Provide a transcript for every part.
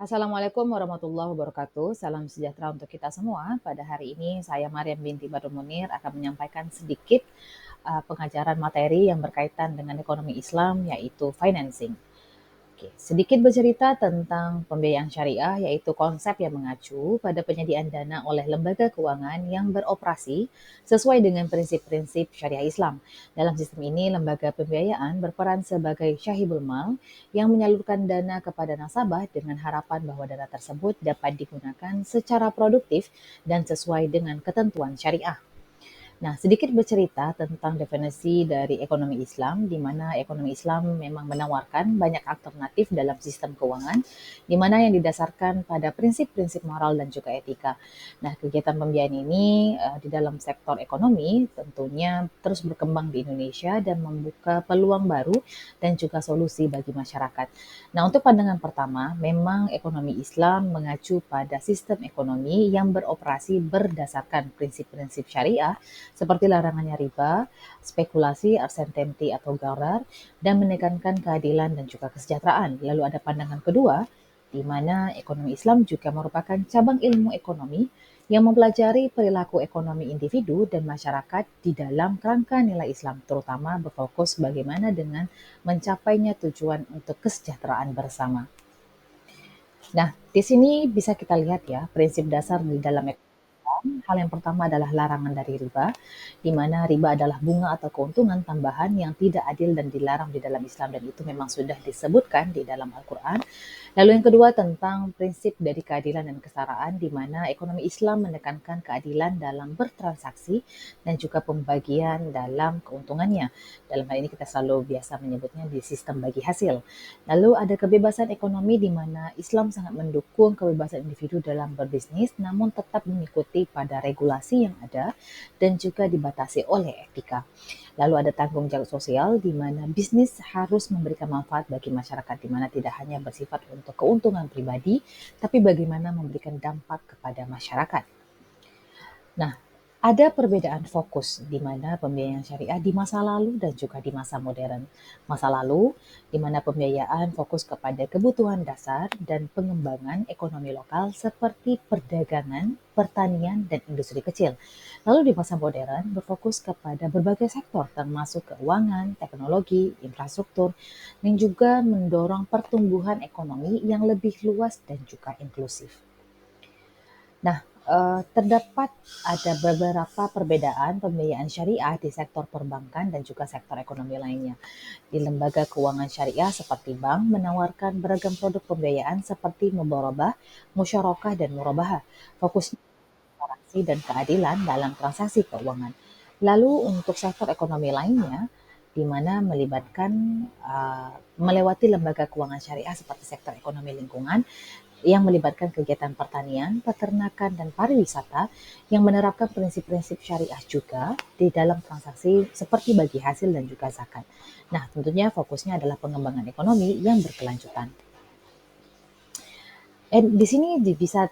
Assalamualaikum warahmatullahi wabarakatuh. Salam sejahtera untuk kita semua. Pada hari ini saya Maryam binti Badrul Munir akan menyampaikan sedikit pengajaran materi yang berkaitan dengan ekonomi Islam yaitu financing. Oke, sedikit bercerita tentang pembiayaan syariah, yaitu konsep yang mengacu pada penyediaan dana oleh lembaga keuangan yang beroperasi sesuai dengan prinsip-prinsip syariah Islam. Dalam sistem ini, lembaga pembiayaan berperan sebagai syahibul mal yang menyalurkan dana kepada nasabah dengan harapan bahwa dana tersebut dapat digunakan secara produktif dan sesuai dengan ketentuan syariah. Nah, sedikit bercerita tentang definisi dari ekonomi Islam, di mana ekonomi Islam memang menawarkan banyak alternatif dalam sistem keuangan, di mana yang didasarkan pada prinsip-prinsip moral dan juga etika. Nah, kegiatan pembiayaan ini di dalam sektor ekonomi tentunya terus berkembang di Indonesia dan membuka peluang baru dan juga solusi bagi masyarakat. Nah, untuk pandangan pertama, memang ekonomi Islam mengacu pada sistem ekonomi yang beroperasi berdasarkan prinsip-prinsip syariah seperti larangannya riba, spekulasi, absenteeity atau gharar, dan menekankan keadilan dan juga kesejahteraan. Lalu ada pandangan kedua, di mana ekonomi Islam juga merupakan cabang ilmu ekonomi yang mempelajari perilaku ekonomi individu dan masyarakat di dalam kerangka nilai Islam, terutama berfokus bagaimana dengan mencapainya tujuan untuk kesejahteraan bersama. Nah, di sini bisa kita lihat ya, prinsip dasar di dalam hal yang pertama adalah larangan dari riba, di mana riba adalah bunga atau keuntungan tambahan yang tidak adil dan dilarang di dalam Islam dan itu memang sudah disebutkan di dalam Al-Quran. Lalu yang kedua tentang prinsip dari keadilan dan kesetaraan, di mana ekonomi Islam menekankan keadilan dalam bertransaksi dan juga pembagian dalam keuntungannya. Dalam hal ini kita selalu biasa menyebutnya di sistem bagi hasil. Lalu ada kebebasan ekonomi di mana Islam sangat mendukung kebebasan individu dalam berbisnis namun tetap mengikuti pada regulasi yang ada dan juga dibatasi oleh etika. Lalu ada tanggung jawab sosial di mana bisnis harus memberikan manfaat bagi masyarakat di mana tidak hanya bersifat untuk keuntungan pribadi tapi bagaimana memberikan dampak kepada masyarakat. Nah, ada perbedaan fokus di mana pembiayaan syariah di masa lalu dan juga di masa modern. Masa lalu, di mana pembiayaan fokus kepada kebutuhan dasar dan pengembangan ekonomi lokal seperti perdagangan, pertanian, dan industri kecil. Lalu di masa modern, berfokus kepada berbagai sektor termasuk keuangan, teknologi, infrastruktur, dan juga mendorong pertumbuhan ekonomi yang lebih luas dan juga inklusif. Nah, terdapat ada beberapa perbedaan pembiayaan syariah di sektor perbankan dan juga sektor ekonomi lainnya. Di lembaga keuangan syariah seperti bank menawarkan beragam produk pembiayaan seperti mudharabah, musyarakah, dan murabahah. Fokusnya transparansi dan keadilan dalam transaksi keuangan. Lalu untuk sektor ekonomi lainnya, di mana melibatkan melewati lembaga keuangan syariah seperti sektor ekonomi lingkungan, yang melibatkan kegiatan pertanian, peternakan, dan pariwisata yang menerapkan prinsip-prinsip syariah juga di dalam transaksi seperti bagi hasil dan juga zakat. Nah, tentunya fokusnya adalah pengembangan ekonomi yang berkelanjutan. Di sini bisa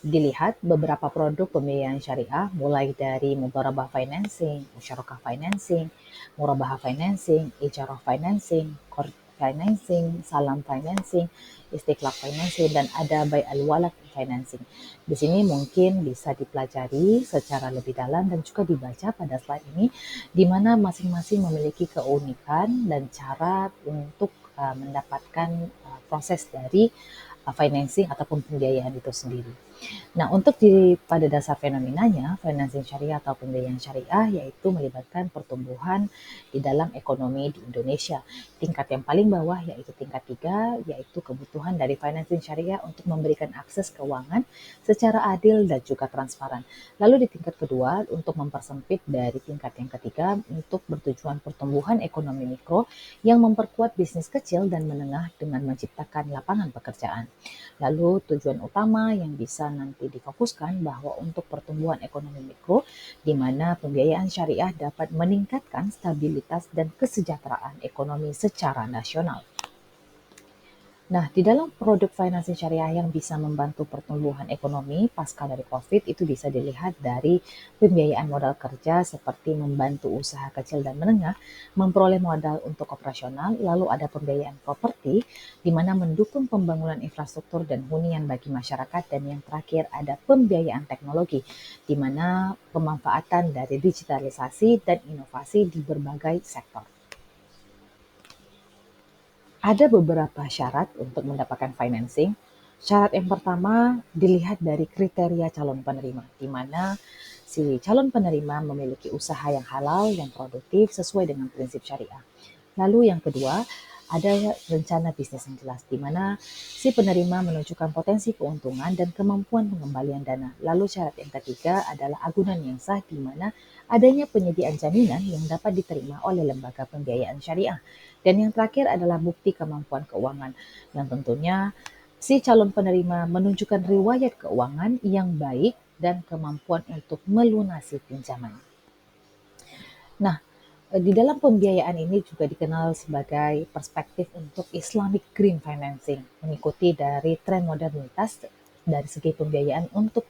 dilihat beberapa produk pembiayaan syariah mulai dari mudharabah financing, musyarakah financing, murabahah financing, ijarah financing, qard financing, salam financing, istiqlal financing, dan ada bay al-walad financing. Di sini mungkin bisa dipelajari secara lebih dalam dan juga dibaca pada slide ini, di mana masing-masing memiliki keunikan dan cara untuk mendapatkan proses dari financing ataupun pembiayaan itu sendiri. Nah, untuk pada dasar fenomenanya, financing syariah atau pembiayaan syariah yaitu melibatkan pertumbuhan di dalam ekonomi di Indonesia. Tingkat yang paling bawah yaitu tingkat 3, yaitu kebutuhan dari financing syariah untuk memberikan akses keuangan secara adil dan juga transparan. Lalu di tingkat kedua, untuk mempersempit dari tingkat yang ketiga untuk bertujuan pertumbuhan ekonomi mikro yang memperkuat bisnis kecil dan menengah dengan menciptakan lapangan pekerjaan. Lalu tujuan utama yang bisa nanti difokuskan bahwa untuk pertumbuhan ekonomi mikro, di mana pembiayaan syariah dapat meningkatkan stabilitas dan kesejahteraan ekonomi secara nasional. Nah, di dalam produk financing syariah yang bisa membantu pertumbuhan ekonomi pasca dari COVID itu bisa dilihat dari pembiayaan modal kerja seperti membantu usaha kecil dan menengah memperoleh modal untuk operasional, lalu ada pembiayaan properti di mana mendukung pembangunan infrastruktur dan hunian bagi masyarakat, dan yang terakhir ada pembiayaan teknologi di mana pemanfaatan dari digitalisasi dan inovasi di berbagai sektor. Ada beberapa syarat untuk mendapatkan financing. Syarat yang pertama dilihat dari kriteria calon penerima, di mana si calon penerima memiliki usaha yang halal dan produktif sesuai dengan prinsip syariah. Lalu yang kedua, ada rencana bisnis yang jelas, di mana si penerima menunjukkan potensi keuntungan dan kemampuan pengembalian dana. Lalu syarat yang ketiga adalah agunan yang sah, di mana adanya penyediaan jaminan yang dapat diterima oleh lembaga pembiayaan syariah. Dan yang terakhir adalah bukti kemampuan keuangan, yang tentunya si calon penerima menunjukkan riwayat keuangan yang baik dan kemampuan untuk melunasi pinjaman. Nah, di dalam pembiayaan ini juga dikenal sebagai perspektif untuk Islamic Green Financing, mengikuti dari tren modernitas dari segi pembiayaan untuk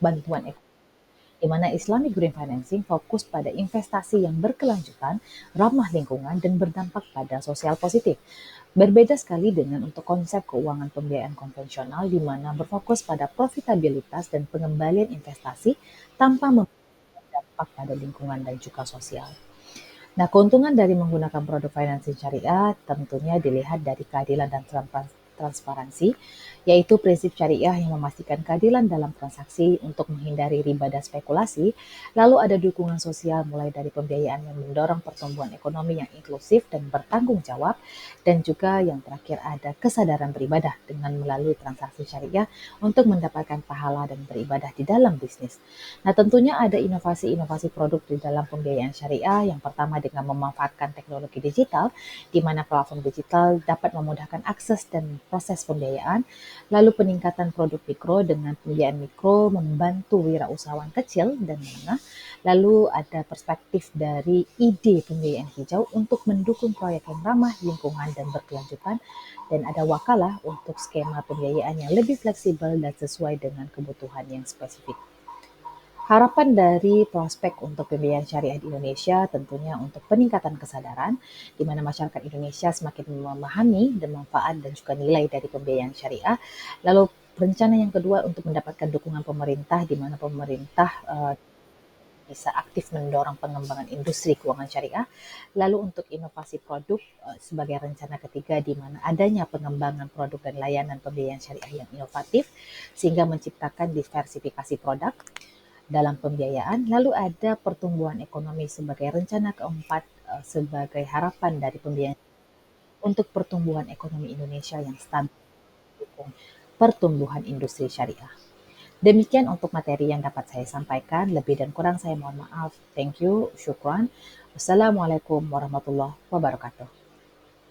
bantuan ekonomi, di mana Islamic Green Financing fokus pada investasi yang berkelanjutan, ramah lingkungan, dan berdampak pada sosial positif. Berbeda sekali dengan untuk konsep keuangan pembiayaan konvensional, di mana berfokus pada profitabilitas dan pengembalian investasi tanpa berdampak pada lingkungan dan juga sosial. Nah, keuntungan dari menggunakan produk financing syariah tentunya dilihat dari keadilan dan transparansi, yaitu prinsip syariah yang memastikan keadilan dalam transaksi untuk menghindari riba dan spekulasi. Lalu ada dukungan sosial mulai dari pembiayaan yang mendorong pertumbuhan ekonomi yang inklusif dan bertanggung jawab, dan juga yang terakhir ada kesadaran beribadah dengan melalui transaksi syariah untuk mendapatkan pahala dan beribadah di dalam bisnis. Nah, tentunya ada inovasi-inovasi produk di dalam pembiayaan syariah. Yang pertama dengan memanfaatkan teknologi digital, di mana platform digital dapat memudahkan akses dan proses pembiayaan. Lalu peningkatan produk mikro dengan pembiayaan mikro membantu wirausahawan kecil dan menengah. Lalu ada perspektif dari ide pembiayaan hijau untuk mendukung proyek yang ramah lingkungan dan berkelanjutan. Dan ada wakalah untuk skema pembiayaan yang lebih fleksibel dan sesuai dengan kebutuhan yang spesifik. Harapan dari prospek untuk pembiayaan syariah di Indonesia tentunya untuk peningkatan kesadaran, di mana masyarakat Indonesia semakin memahami dan manfaat dan juga nilai dari pembiayaan syariah. Lalu rencana yang kedua untuk mendapatkan dukungan pemerintah, di mana pemerintah bisa aktif mendorong pengembangan industri keuangan syariah. Lalu untuk inovasi produk sebagai rencana ketiga, di mana adanya pengembangan produk dan layanan pembiayaan syariah yang inovatif sehingga menciptakan diversifikasi produk dalam pembiayaan. Lalu ada pertumbuhan ekonomi sebagai rencana keempat, sebagai harapan dari pembiayaan untuk pertumbuhan ekonomi Indonesia yang stabil mendukung pertumbuhan industri syariah. Demikian untuk materi yang dapat saya sampaikan. Lebih dan kurang saya mohon maaf. Thank you, syukran. Wassalamualaikum warahmatullahi wabarakatuh.